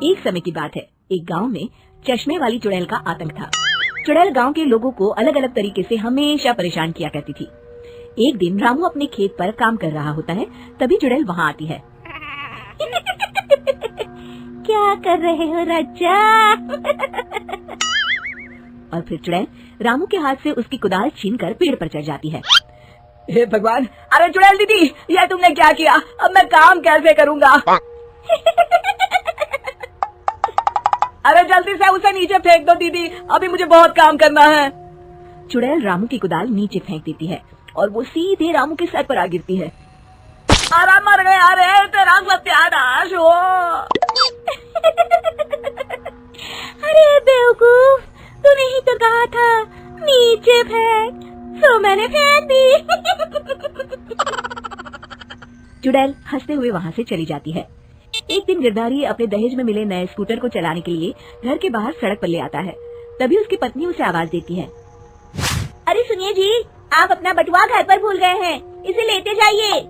एक समय की बात है, एक गांव में चश्मे वाली चुड़ैल का आतंक था। चुड़ैल गांव के लोगों को अलग अलग तरीके से हमेशा परेशान किया करती थी। एक दिन रामू अपने खेत पर काम कर रहा होता है, तभी चुड़ैल वहाँ आती है। क्या कर रहे हो राजा? और फिर चुड़ैल रामू के हाथ से उसकी कुदाल छीनकर पेड़ पर चढ़ जाती है। हे भगवान! अरे चुड़ैल दीदी, यह तुमने क्या किया? अब मैं काम कैसे करूँगा? अरे जल्दी से उसे नीचे फेंक दो दीदी, अभी मुझे बहुत काम करना है। चुड़ैल रामू की कुदाल नीचे फेंक देती है और वो सीधे रामू के सर पर आ गिरती है। अरे मर गया रे, तेरा सत्यानाश हो। अरे बेवकूफ, तूने ही तो कहा था नीचे फेंक, तो मैंने फेंक दी। चुड़ैल हंसते हुए वहाँ से चली जाती है। एक दिन गिरधारी अपने दहेज में मिले नए स्कूटर को चलाने के लिए घर के बाहर सड़क पर ले आता है। तभी उसकी पत्नी उसे आवाज देती है। अरे सुनिए जी, आप अपना बटुआ घर पर भूल गए हैं, इसे लेते जाइए।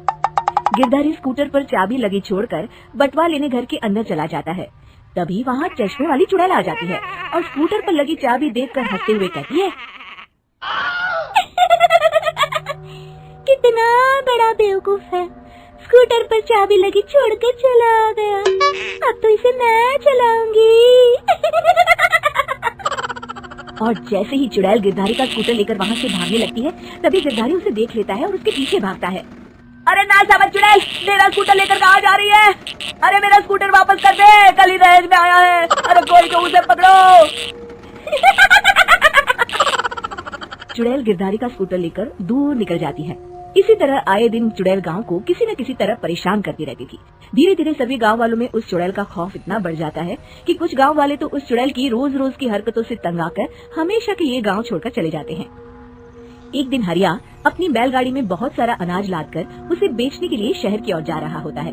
गिरधारी स्कूटर पर चाबी लगी छोड़कर बटुआ लेने घर के अंदर चला जाता है। तभी वहाँ चश्मे वाली चुड़ैल आ जाती है और स्कूटर पर लगी चाबी देखकर हंसते हुए कहती है, कितना बड़ा बेवकूफ है, स्कूटर पर चाबी लगी छोड़कर चला गया, अब तो इसे मैं चलाऊंगी। और जैसे ही चुड़ैल गिरधारी का स्कूटर लेकर वहाँ से भागने लगती है, तभी गिरधारी उसे देख लेता है और उसके पीछे भागता है। अरे ना समझ चुड़ैल, मेरा स्कूटर लेकर कहाँ जा रही है? अरे मेरा स्कूटर वापस कर दे, कल ही दहेज में आया है। अरे कोई तो उसे पकड़ो। चुड़ैल गिरधारी का स्कूटर लेकर दूर निकल जाती है। इसी तरह आए दिन चुड़ैल गांव को किसी न किसी तरह परेशान करती रहती थी। धीरे धीरे सभी गांव वालों में उस चुड़ैल का खौफ इतना बढ़ जाता है कि कुछ गांव वाले तो उस चुड़ैल की रोज रोज की हरकतों से तंग आकर हमेशा के लिए गांव छोड़कर चले जाते हैं। एक दिन हरिया अपनी बैलगाड़ी में बहुत सारा अनाज लादकर उसे बेचने के लिए शहर की ओर जा रहा होता है।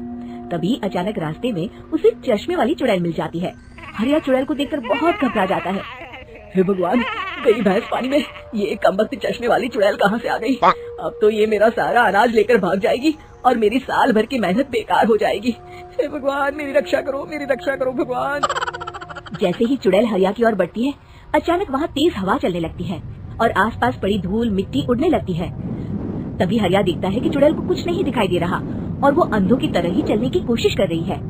तभी अचानक रास्ते में उसे चश्मे वाली चुड़ैल मिल जाती है। हरिया चुड़ैल को देखकर बहुत घबरा जाता है। हे भगवान, गई भैंस पानी में, ये कमबख्त चश्मे वाली चुड़ैल कहाँ से आ गई? अब तो ये मेरा सारा अनाज लेकर भाग जाएगी और मेरी साल भर की मेहनत बेकार हो जाएगी। हे भगवान, मेरी रक्षा करो, मेरी रक्षा करो भगवान। जैसे ही चुड़ैल हरिया की ओर बढ़ती है, अचानक वहाँ तेज हवा चलने लगती है और आसपास पड़ी धूल मिट्टी उड़ने लगती है। तभी हरिया देखता है कि चुड़ैल को कुछ नहीं दिखाई दे रहा और वो अंधों की तरह ही चलने की कोशिश कर रही है।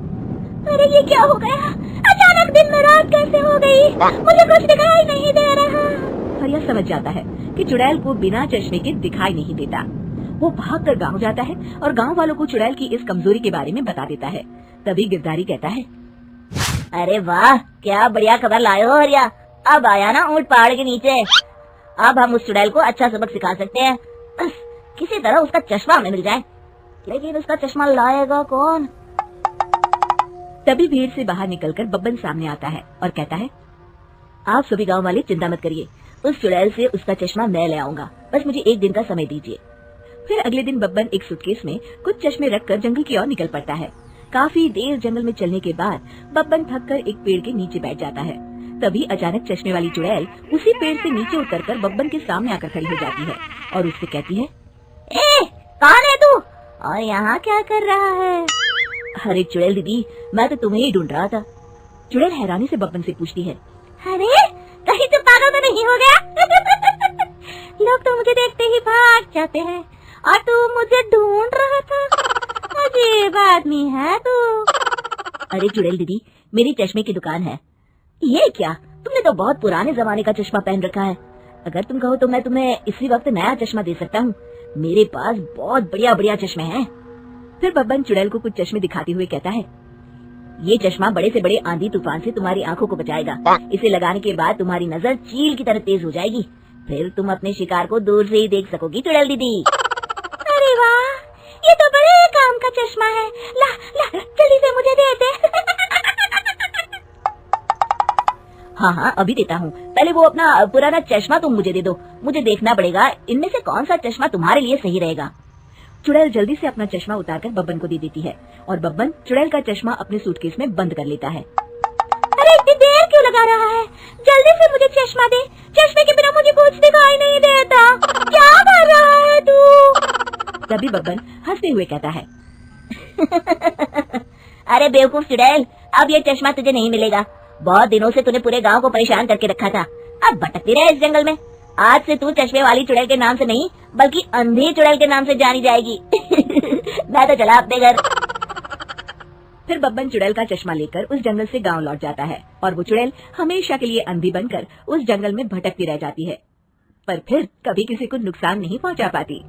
अरे ये क्या हो गया? अचानक दिन में रात कैसे हो गई? मुझे कुछ दिखाई नहीं दे रहा। हरिया समझ जाता है कि चुड़ैल को बिना चश्मे के दिखाई नहीं देता। वो भागकर गांव जाता है और गांव वालों को चुड़ैल की इस कमजोरी के बारे में बता देता है। तभी गिरधारी कहता है, अरे वाह, क्या बढ़िया खबर लाए हो हरिया। अब आया ना ऊंट पहाड़ के नीचे। अब हम उस चुड़ैल को अच्छा सबक सिखा सकते हैं। बस किसी तरह उसका चश्मा हमें मिल जाए। लेकिन उसका चश्मा लाएगा कौन? तभी भीड़ से बाहर निकलकर बब्बन सामने आता है और कहता है, आप सभी गांव वाले चिंता मत करिए, उस चुड़ैल से उसका चश्मा मैं ले आऊंगा, बस मुझे एक दिन का समय दीजिए। फिर अगले दिन बब्बन एक सूटकेस में कुछ चश्मे रखकर जंगल की ओर निकल पड़ता है। काफी देर जंगल में चलने के बाद बब्बन थककर एक पेड़ के नीचे बैठ जाता है। तभी अचानक चश्मे वाली चुड़ैल उसी पेड़ से नीचे उतरकर बब्बन के सामने आकर खड़ी हो जाती है और उससे कहती है, ए, कौन है तू और यहाँ क्या कर रहा है? अरे चुड़ैल दीदी, मैं तो तुम्हें ही ढूंढ रहा था। चुड़ैल हैरानी से बब्बन से पूछती है, अरे कहीं तो पागल तो नहीं हो गया? लोग तो मुझे देखते ही भाग जाते हैं और तू मुझे ढूंढ रहा था। अजीब आदमी है तू। अरे चुड़ैल दीदी, मेरी चश्मे की दुकान है। ये क्या, तुमने तो बहुत पुराने जमाने का चश्मा पहन रखा है। अगर तुम कहो तो मैं तुम्हें इसी वक्त नया चश्मा दे सकता हूँ। मेरे पास बहुत बढ़िया बढ़िया चश्मे हैं। फिर बब्बन चुड़ैल को कुछ चश्मे दिखाते हुए कहता है, ये चश्मा बड़े से बड़े आंधी तूफान से तुम्हारी आंखों को बचाएगा। इसे लगाने के बाद तुम्हारी नजर चील की तरह तेज हो जाएगी। फिर तुम अपने शिकार को दूर से ही देख सकोगी चुड़ैल दीदी। अरे वाह, ये तो बड़े काम का चश्मा है। ला ला, जल्दी से मुझे दे दे। हाँ हाँ, अभी देता हूँ। पहले वो अपना पुराना चश्मा तुम मुझे दे दो। मुझे देखना पड़ेगा इनमें से कौन सा चश्मा तुम्हारे लिए सही रहेगा। चुड़ैल जल्दी से अपना चश्मा उतारकर बब्बन को दे देती है और बब्बन चुड़ैल का चश्मा अपने सूटकेस में बंद कर लेता है। अरे इतनी देर क्यों लगा रहा है? जल्दी से मुझे चश्मा दे। चश्मे के बिना मुझे कुछ दिखाई नहीं देता। क्या कर रहा है तू? तभी बब्बन हंसते हुए कहता है, अरे बेवकूफ चुड़ैल, अब ये चश्मा तुझे नहीं मिलेगा। बहुत दिनों से तूने पूरे गांव को परेशान करके रखा था। अब भटकती रहे इस जंगल में। आज से तू चश्मे वाली चुड़ैल के नाम से नहीं बल्कि अंधी चुड़ैल के नाम से जानी जाएगी। मैं तो चला अपने घर। फिर बब्बन चुड़ैल का चश्मा लेकर उस जंगल से गांव लौट जाता है और वो चुड़ैल हमेशा के लिए अंधी बनकर उस जंगल में भटकती रह जाती है, पर फिर कभी किसी को नुकसान नहीं पहुंचा पाती।